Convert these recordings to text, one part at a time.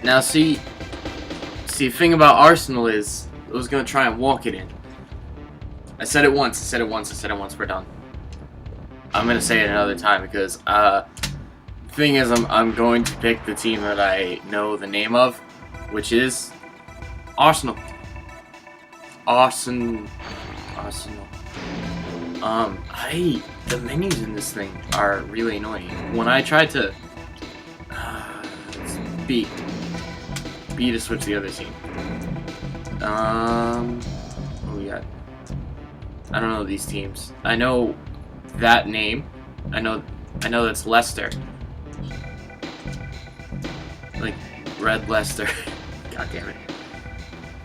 Now see, the thing about Arsenal is, I was gonna try and walk it in. I said it once, I said it once, I said it once, we're done. I'm gonna say it another time because, thing is, I'm going to pick the team that I know the name of, which is Arsenal. Arsenal. The menus in this thing are really annoying. When I tried to, B to switch the other team. What we got? I don't know these teams. I know that name. I know that's Leicester. Like Red Leicester. God damn it.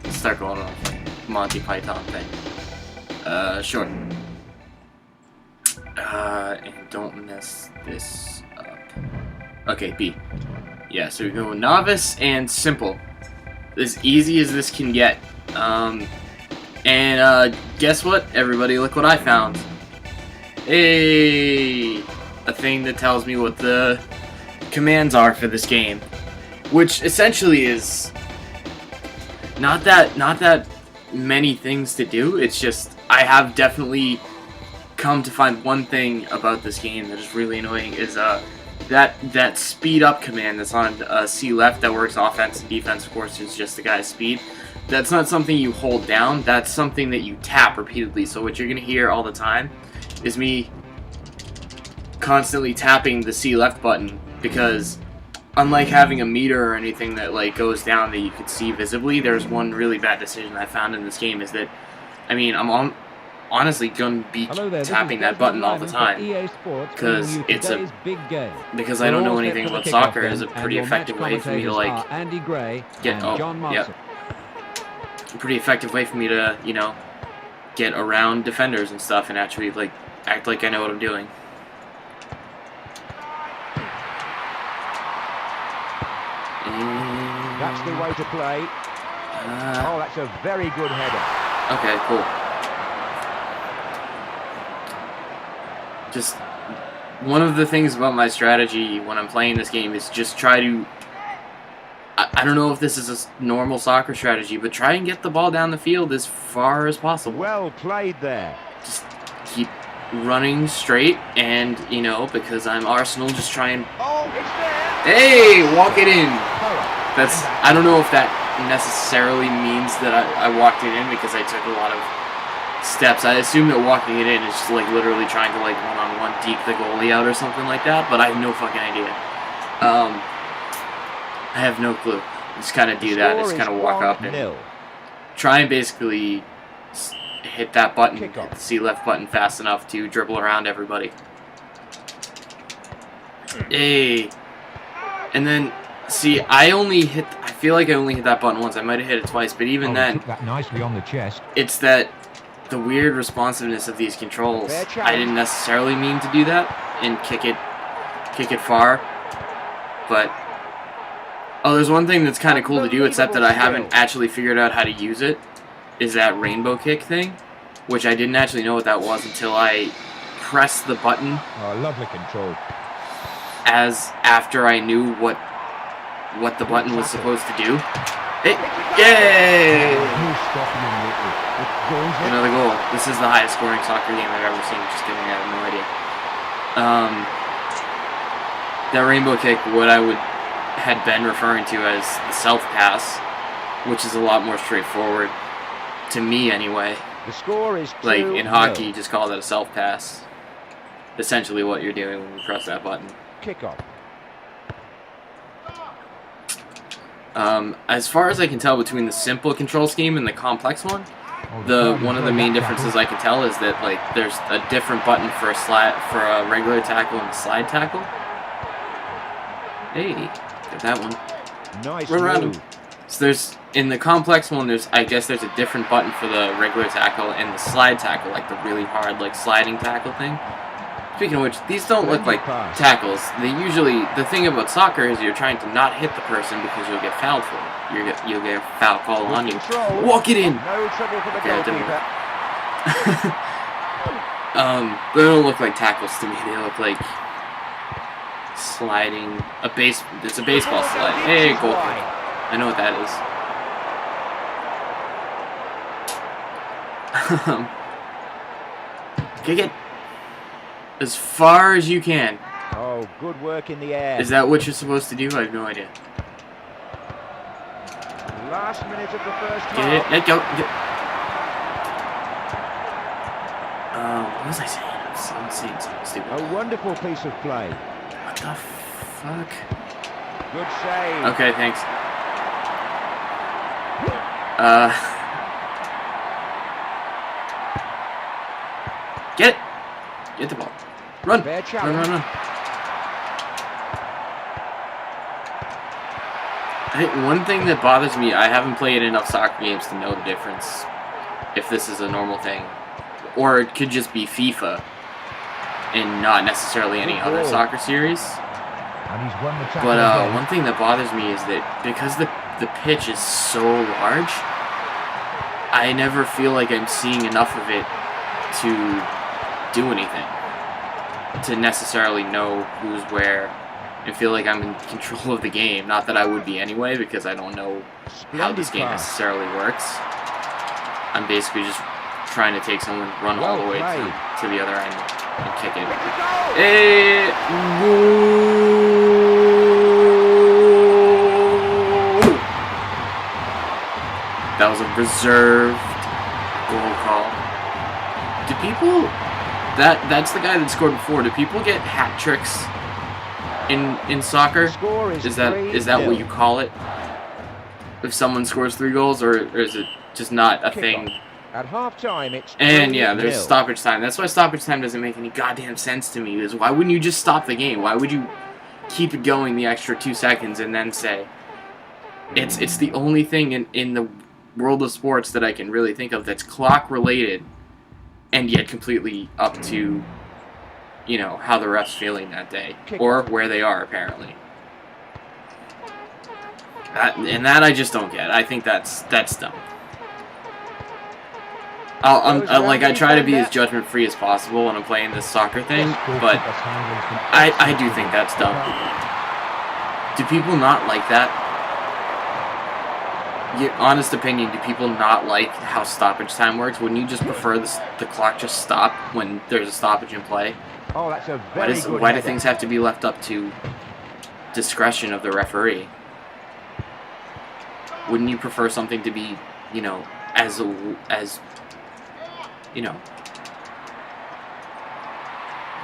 Let's start going off like Monty Python thing. Sure. And don't mess this up. Okay, B. Yeah, so we go novice and simple. As easy as this can get. Guess what, everybody? Look what I found. Hey! A thing that tells me what the commands are for this game. Which essentially is not that many things to do. It's just, I have definitely come to find one thing about this game that is really annoying is that speed up command that's on C left that works offense and defense. Of course, is just the guy's speed. That's not something you hold down. That's something that you tap repeatedly. So what you're gonna hear all the time is me constantly tapping the C left button, because unlike having a meter or anything that like goes down that you could see visibly, there's one really bad decision I found in this game is that, I mean, I'm honestly gonna be tapping that button all the time because because I don't know anything about soccer. Is a pretty effective way for me to like get a pretty effective way for me to, you know, get around defenders and stuff and actually like act like I know what I'm doing. That's the way to play. Oh, that's a very good header. Okay, cool. Just one of the things about my strategy when I'm playing this game is just try to, I don't know if this is a normal soccer strategy, but try and get the ball down the field as far as possible. Well played there. Just keep running straight, and, you know, because I'm Arsenal, just try and... Oh, it's there! Hey, walk it in! That's, I don't know if that necessarily means that I walked it in because I took a lot of steps. I assume that walking it in is just like literally trying to like one-on-one deke the goalie out or something like that, but I have no fucking idea. I have no clue. Just kind of do that. Just kind of walk up and try and basically hit that button, hit the C left button fast enough to dribble around everybody. Hey, and then see, I feel like I only hit that button once. I might have hit it twice, but even then, took that nicely on the chest. It's that the weird responsiveness of these controls. I didn't necessarily mean to do that and kick it far, but there's one thing that's kind of cool to do, except that I haven't actually figured out how to use it, is that rainbow kick thing, which I didn't actually know what that was until I pressed the button. Oh, lovely control. As after I knew what the button was supposed to do. Hey, yay! Another goal. This is the highest scoring soccer game I've ever seen. Just kidding, I have no idea. That rainbow kick, what I had been referring to as the self pass, which is a lot more straightforward to me anyway. The score is 2-0. Like in hockey, you just call that a self pass. Essentially, what you're doing when you press that button. Kick off. As far as I can tell between the simple control scheme and the complex one, one of the main differences I can tell is that like there's a different button for a regular tackle and a slide tackle. Hey, get that one. Nice Run around him. So there's in the complex one, I guess there's a different button for the regular tackle and the slide tackle, like the really hard like sliding tackle thing. Speaking of which, these don't look like tackles. The thing about soccer is you're trying to not hit the person because you'll get fouled for it. You'll get a foul call on you. Walk it in! No trouble for the goalkeeper. They don't look like tackles to me. They look like sliding. It's a baseball slide. Hey, goal kick. I know what that is. Kick it as far as you can. Oh, good work in the air. Is that what you're supposed to do? I have no idea. Last minute of the first half. Get it. Let go. What was I saying? I'm saying something stupid. A wonderful piece of play. What the fuck? Good save. Okay, thanks. Get it. Get the ball. Run. Fair Run, challenge. run, run. I think one thing that bothers me, I haven't played enough soccer games to know the difference. If this is a normal thing. Or it could just be FIFA. And not necessarily any other soccer series. And he's won the tackle But again. one thing that bothers me is that because the pitch is so large, I never feel like I'm seeing enough of it to do anything. To necessarily know who's where and feel like I'm in control of the game. Not that I would be anyway, because I don't know how this game necessarily works. I'm basically just trying to take someone, run all the way to the other end and kick it. Hey! That was a reserved goal call. Do people... That's the guy that scored before. Do people get hat tricks in soccer? Is that what you call it? If someone scores 3 goals, or is it just not a thing? At half-time, it's And yeah, there's 3-0. stoppage time. That's why stoppage time doesn't make any goddamn sense to me. Is why wouldn't you just stop the game? Why would you keep it going the extra 2 seconds and then say it's the only thing in the world of sports that I can really think of that's clock related and yet completely up to, you know, how the ref's feeling that day or where they are apparently. And that I just don't get. I think that's dumb. I try to be as judgment free as possible when I'm playing this soccer thing, but I do think that's dumb. Do people not like that? Your honest opinion, do people not like how stoppage time works? Wouldn't you just prefer the clock just stop when there's a stoppage in play? Oh, that's a very good Why do header. things have to be left up to discretion of the referee? Wouldn't you prefer something to be, you know, as you know,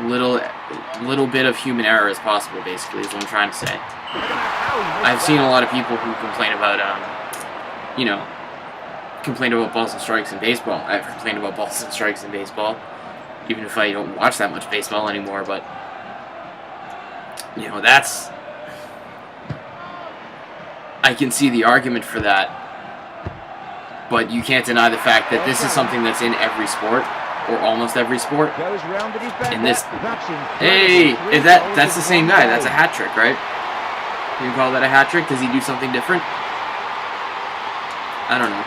little bit of human error as possible, basically, is what I'm trying to say. I've seen a lot of people who complain about, you know, complain about balls and strikes in baseball. I've complained about balls and strikes in baseball, even if I don't watch that much baseball anymore, but, you know, that's... I can see the argument for that, but you can't deny the fact that this is something that's in every sport, or almost every sport. Goes round the defender. And this, That's hey, incredible. that's the same guy. That's a hat trick, right? You call that a hat trick? Does he do something different? I don't know.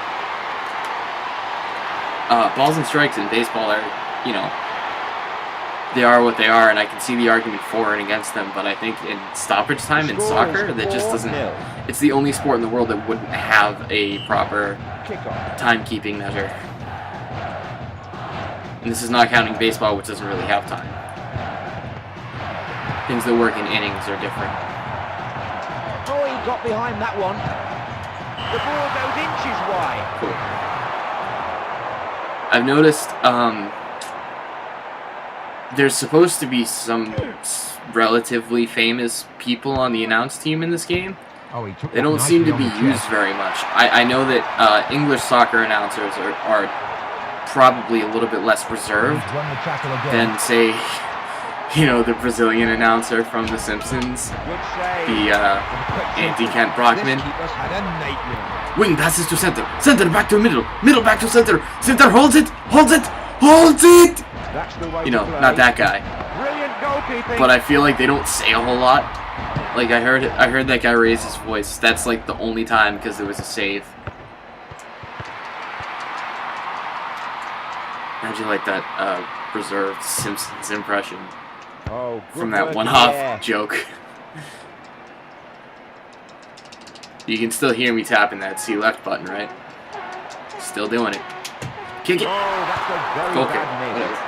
Balls and strikes in baseball are, you know, they are what they are, and I can see the argument for and against them, but I think in stoppage time in soccer, that just doesn't... It's the only sport in the world that wouldn't have a proper timekeeping measure. And this is not counting baseball, which doesn't really have time. Things that work in innings are different. Oh, he got behind that one. The ball goes inches wide. Cool. I've noticed, there's supposed to be some relatively famous people on the announce team in this game. Oh, he took They don't seem to be used very much. I know that English soccer announcers are probably a little bit less reserved than, say, you know, the Brazilian announcer from The Simpsons, the Andy Kent Brockman. Wing passes to center, center back to middle, middle back to center, center holds it, holds it, holds it! You know, not that guy. But I feel like they don't say a whole lot. Like, I heard that guy raise his voice. That's like the only time, because there was a save. How'd you like that reserved Simpsons impression Oh, from that one-off joke? You can still hear me tapping that C left button, right? Still doing it. Kick it. Oh, that's a very Okay. bad miss.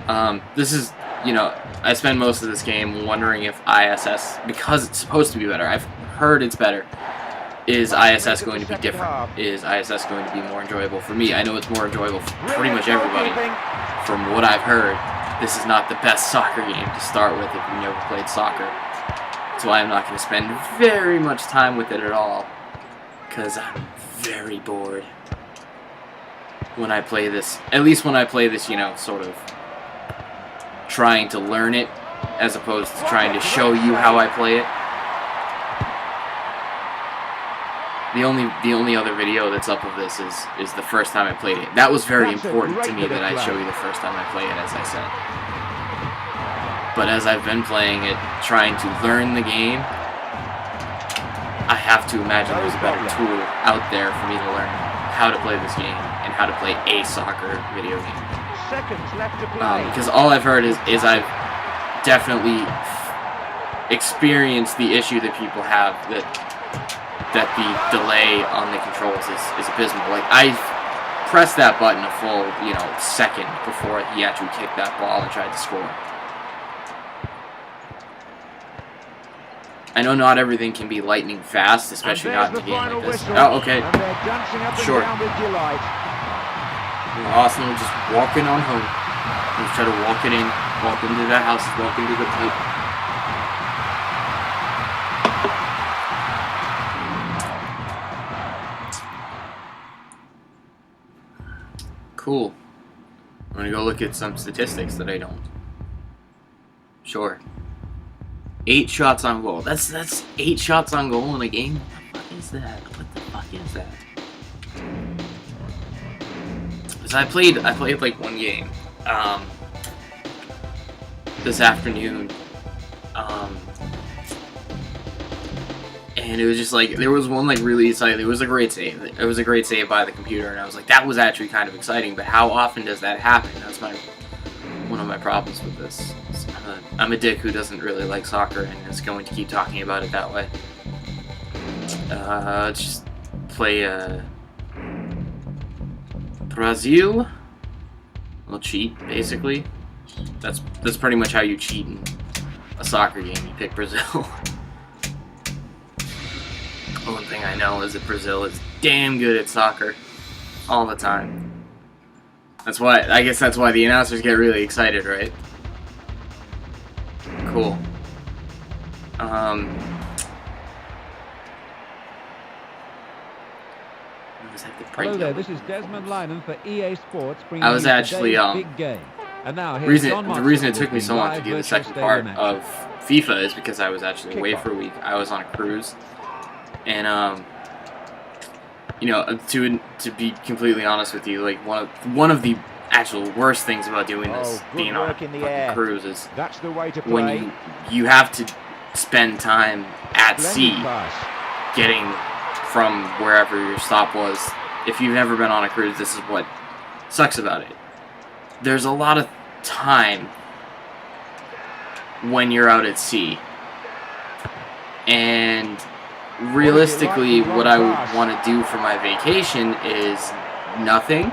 Whatever. This is, you know, I spend most of this game wondering if ISS, because it's supposed to be better, I've heard it's better, is ISS going to be different? Is ISS going to be more enjoyable for me? I know it's more enjoyable for pretty much everybody. From what I've heard, this is not the best soccer game to start with if you've never played soccer. That's why I'm not going to spend very much time with it at all, because I'm very bored when I play this. At least when I play this, you know, sort of trying to learn it, as opposed to trying to show you how I play it. The only other video that's up of this is the first time I played it. That was very important to me that I show you the first time I play it, as I said. But as I've been playing it, trying to learn the game, I have to imagine there's a better tool out there for me to learn how to play this game and how to play a soccer video game. Seconds left to play. Because all I've heard is I've definitely experienced the issue that people have that the delay on the controls is abysmal. Like, I pressed that button a full, you know, second before he actually kicked that ball and tried to score. I know not everything can be lightning fast, especially not in a game like this. Oh, okay. Sure. Arsenal just walking on home. Let's try to walk it in, walk into their houses, walk into the plate. Cool. I'm gonna go look at some statistics that I don't. Sure. 8 shots on goal. That's 8 shots on goal in a game? What the fuck is that? What the fuck is that? Because I played like one game. This afternoon. And it was just like, there was one like really exciting. It was a great save. It was a great save by the computer, and I was like, that was actually kind of exciting. But how often does that happen? That's one of my problems with this. I'm a dick who doesn't really like soccer and is going to keep talking about it that way. Let's just play Brazil. We'll cheat, basically. That's pretty much how you cheat in a soccer game. You pick Brazil. One thing I know is that Brazil is damn good at soccer all the time. I guess that's why the announcers get really excited, right? Cool. Hello there, this is Desmond Lyman for EA Sports. I was actually big game. And now the reason it took me so long to do the second part of FIFA is because I was actually away for a week. I was on a cruise, and you know, to be completely honest with you, like one of the actual worst things about doing this, being on a fucking cruise, is when you have to spend time at sea getting from wherever your stop was. If you've never been on a cruise, this is what sucks about it. There's a lot of time when you're out at sea. And realistically, what I would want to do for my vacation is nothing.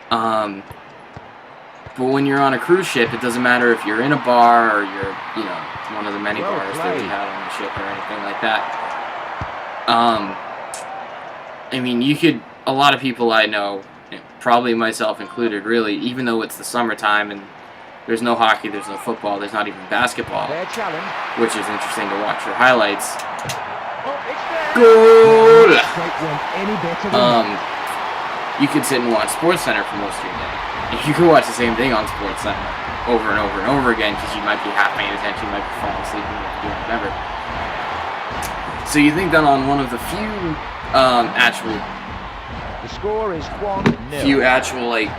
But when you're on a cruise ship, it doesn't matter if you're in a bar or you're, you know, one of the many bars that we had on the ship or anything like that. I mean, a lot of people I know, probably myself included, really, even though it's the summertime and there's no hockey, there's no football, there's not even basketball, which is interesting to watch your highlights. Goal! You could sit and watch SportsCenter for most of your day. And you could watch the same thing on SportsCenter over and over and over again because you might be half paying attention, you might be falling asleep, you might be doing whatever. So you think that on one of the few the score is 1-0. Few actual like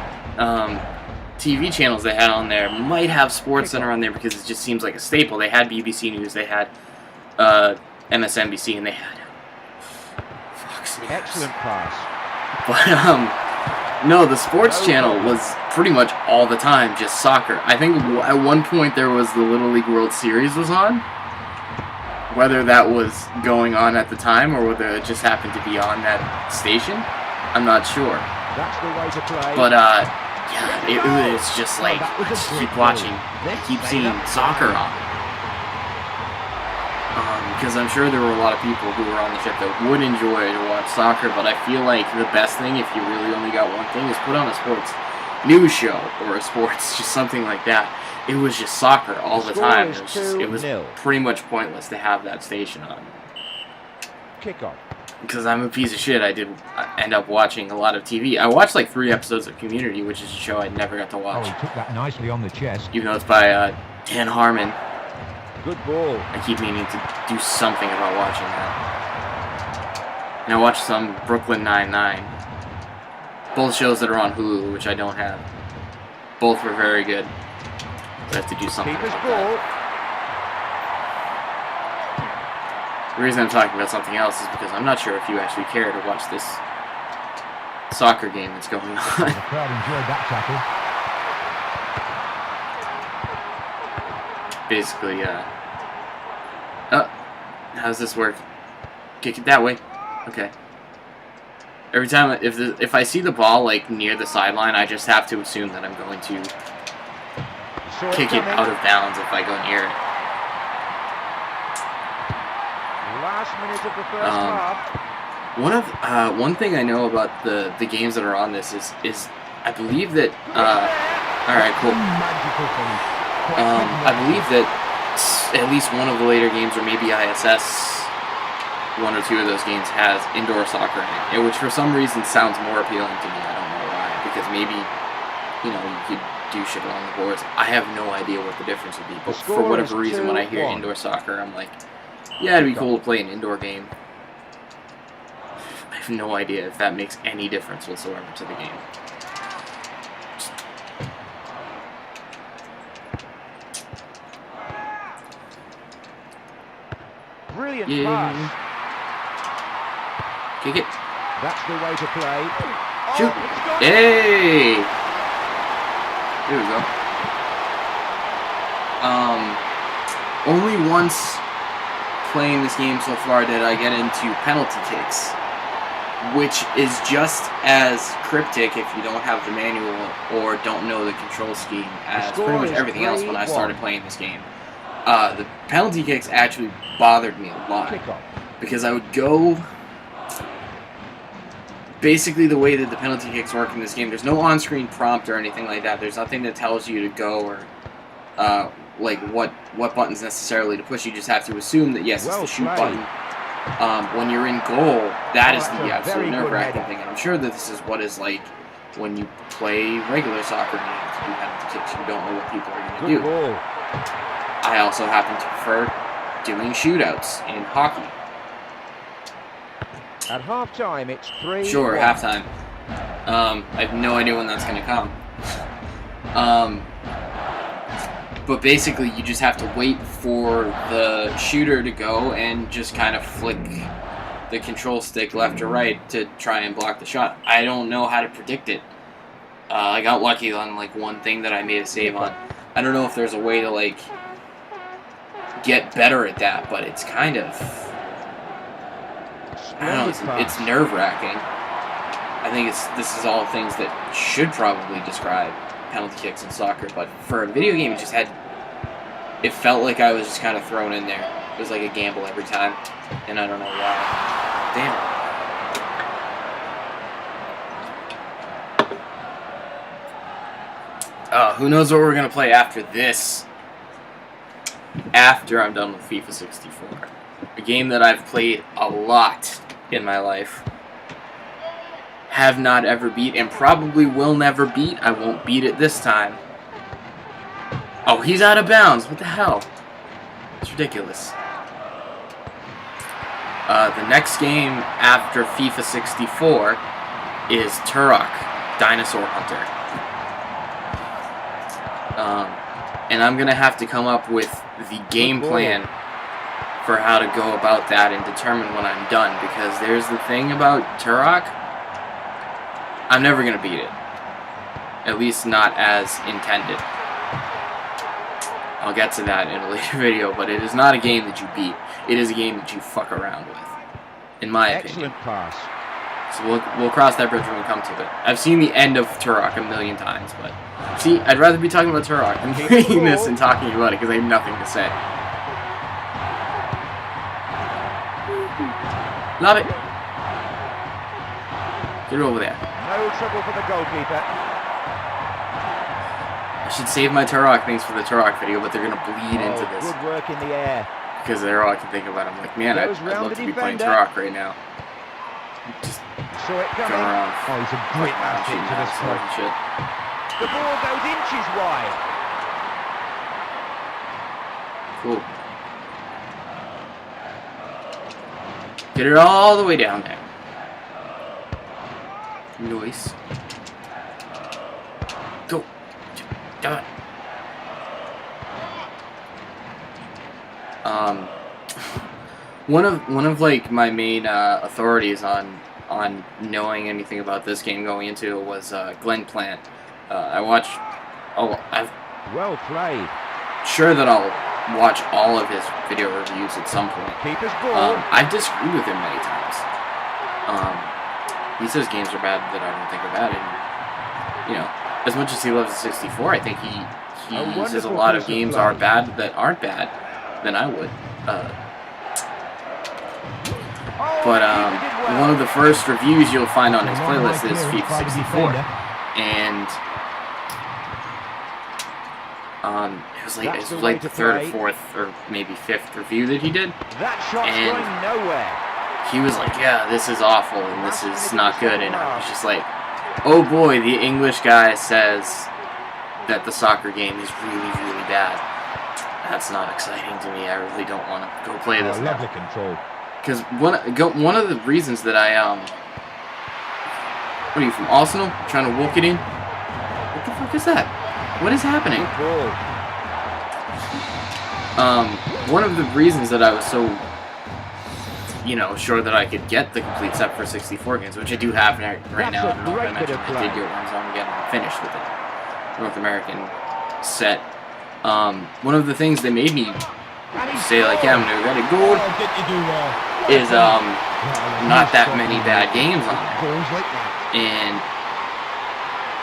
TV channels they had on there might have SportsCenter on there because it just seems like a staple. They had BBC News, they had MSNBC, and they had Fox News. Excellent pass. But no, the sports channel was pretty much all the time just soccer. I think at one point there was the Little League World Series was on. Whether that was going on at the time or whether it just happened to be on that station, I'm not sure. That's the way to play. But yeah, it was just like I just keep watching, keep seeing soccer on. Because I'm sure there were a lot of people who were on the ship that would enjoy to watch soccer, but I feel like the best thing, if you really only got one thing, is put on a sports news show or a sports, just something like that. It was just soccer all the time. It was pretty much pointless to have that station on. Kickoff. Because I'm a piece of shit, I did end up watching a lot of TV. I watched like 3 episodes of Community, which is a show I never got to watch. Oh, he took that nicely on the chest. Even though it's by Dan Harmon. Good ball. I keep meaning to do something about watching that. And I watched some Brooklyn Nine-Nine. Both shows that are on Hulu, which I don't have. Both were very good. So I have to do something about that. The reason I'm talking about something else is because I'm not sure if you actually care to watch this soccer game that's going on. The crowd enjoyed that tackle. Basically, how does this work? Kick it that way. Okay. Every time, if I see the ball like near the sideline, I just have to assume that I'm going to kick it out of bounds if I go near it. Last minute of the first half. One thing I know about the games that are on this is I believe that all right, cool. I believe that at least one of the later games, or maybe ISS, 1 or 2 of those games has indoor soccer in it, which for some reason sounds more appealing to me. I don't know why, because maybe, you know, you could do shit along the boards. I have no idea what the difference would be, but for whatever reason, when I hear indoor soccer, I'm like, yeah, it'd be cool to play an indoor game. I have no idea if that makes any difference whatsoever to the game. Brilliant pass. Kick it. That's the way to play. Shoot. Oh, Hey! There we go. Only once playing this game so far did I get into penalty kicks, which is just as cryptic if you don't have the manual or don't know the control scheme as pretty much everything else when I started playing this game. The penalty kicks actually bothered me a lot because I would go... Basically, the way that the penalty kicks work in this game, there's no on-screen prompt or anything like that. There's nothing that tells you to go or like what buttons necessarily to push. You just have to assume that yes, it's the shoot button. When you're in goal, that is the absolute nerve-wracking thing. And I'm sure that this is what is like when you play regular soccer and you have to do penalty kicks. You don't know what people are going to do. I also happen to prefer doing shootouts in hockey. At halftime, it's 3-1. Sure, halftime. I have no idea when that's going to come. But basically, you just have to wait for the shooter to go and just kind of flick the control stick left or right to try and block the shot. I don't know how to predict it. I got lucky on like one thing that I made a save on. I don't know if there's a way to like get better at that, but it's kind of... I don't know, it's nerve-wracking. I think this is all things that should probably describe penalty kicks in soccer, but for a video game, it felt like I was just kind of thrown in there. It was like a gamble every time, and I don't know why. Damn. Who knows what we're going to play after this? After I'm done with FIFA 64. A game that I've played a lot in my life. Have not ever beat, and probably will never beat. I won't beat it this time. Oh, he's out of bounds. What the hell? It's ridiculous. The next game after FIFA 64 is Turok, Dinosaur Hunter. And I'm going to have to come up with the game plan for how to go about that and determine when I'm done, because there's the thing about Turok, I'm never going to beat it. At least not as intended. I'll get to that in a later video, but it is not a game that you beat. It is a game that you fuck around with, in my opinion. Excellent pass. So we'll cross that bridge when we come to it. I've seen the end of Turok a million times, but see, I'd rather be talking about Turok than reading this and talking about it because I have nothing to say. Love it. Get it over there. No trouble for the goalkeeper. I should save my Turok things for the Turok video, but they're gonna bleed into this. Good work in the air. Because they're all I can think about. I'm like, man, I'd love to be playing Turok right now. Just saw it coming. around. Oh, he's a great man to this point. Shit. The ball goes inches wide. Cool. Get it all the way down there. Nice. Go. Come on. One of like my main authorities on knowing anything about this game going into it was Glenn Plant. I watched. I've Well played. sure that I'll watch all of his video reviews at some point. Keeper's ball. I've disagreed with him many times. He says games are bad that I don't think are bad, and you know, as much as he loves the 64, I think he says a lot of games are bad that aren't bad than I would. But one of the first reviews you'll find on his playlist is FIFA 64, and it was like the third or fourth or maybe fifth review that he did. That shot's going nowhere. He was like, yeah, this is awful and this is not good, and I was just like, oh boy, the English guy says that the soccer game is really, really bad. That's not exciting to me. I really don't want to go play this now. Lovely control. Because one of the reasons that I what are you, from Arsenal? Trying to walk it in? What the fuck is that? What is happening? One of the reasons that I was so, sure that I could get the complete set for 64 games, which I do have right now. I don't know if I mentioned I did get one, so I'm getting finished with it. North American set. One of the things that made me say, like, yeah, I'm gonna get it good is not that many bad games on it. And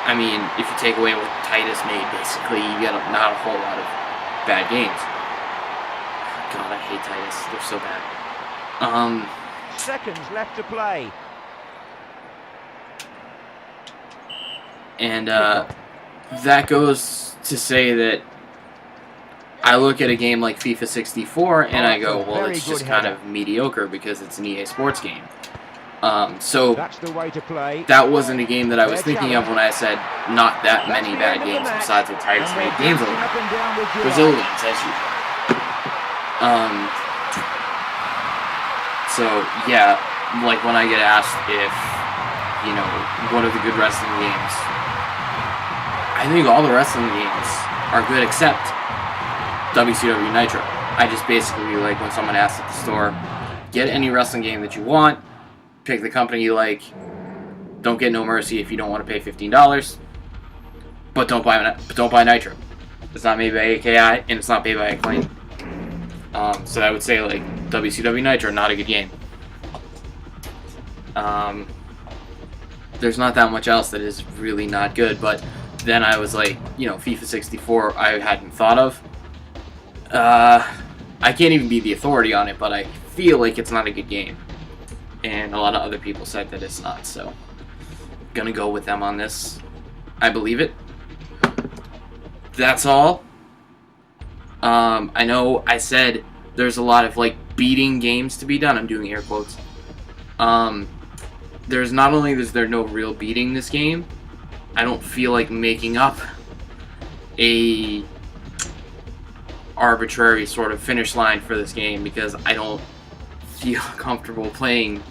I mean, if you take away what Titus made, basically you get not a whole lot of bad games. God, I hate Titus. They're so bad. Seconds left to play. And that goes to say that I look at a game like FIFA 64 and I go, well, it's just kind of mediocre because it's an EA Sports game. So that's the way to play. That wasn't a game that I was thinking of when I said not that many bad games besides what Titus made games over. Brazilians, as usual. So yeah, like when I get asked if, what are the good wrestling games, I think all the wrestling games are good except WCW Nitro. I just basically, like, when someone asks at the store, get any wrestling game that you want, pick the company you like, don't get No Mercy if you don't want to pay $15, but don't buy Nitro. It's not made by AKI, and it's not made by Acclaim. So I would say, like, WCW Nitro, not a good game. There's not that much else that is really not good, but then I was like, FIFA 64 I hadn't thought of. I can't even be the authority on it, but I feel like it's not a good game. And a lot of other people said that it's not, so gonna go with them on this. I believe it. That's all. I know I said there's a lot of, like, beating games to be done. I'm doing air quotes. There's not only is there no real beating this game, I don't feel like making up a arbitrary sort of finish line for this game because I don't feel comfortable playing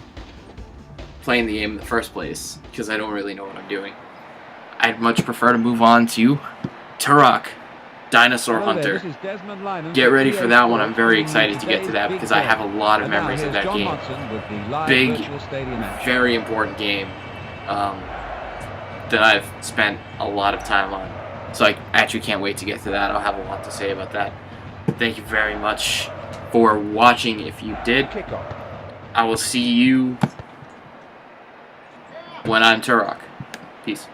the game in the first place because I don't really know what I'm doing. I'd much prefer to move on to Turok, Dinosaur Hunter. Get ready for that one. I'm very excited to get to that because I have a lot of memories of that game. Big, very important game that I've spent a lot of time on. So I actually can't wait to get to that. I'll have a lot to say about that. Thank you very much for watching if you did. Kickoff. I will see you when I'm Turok. Peace.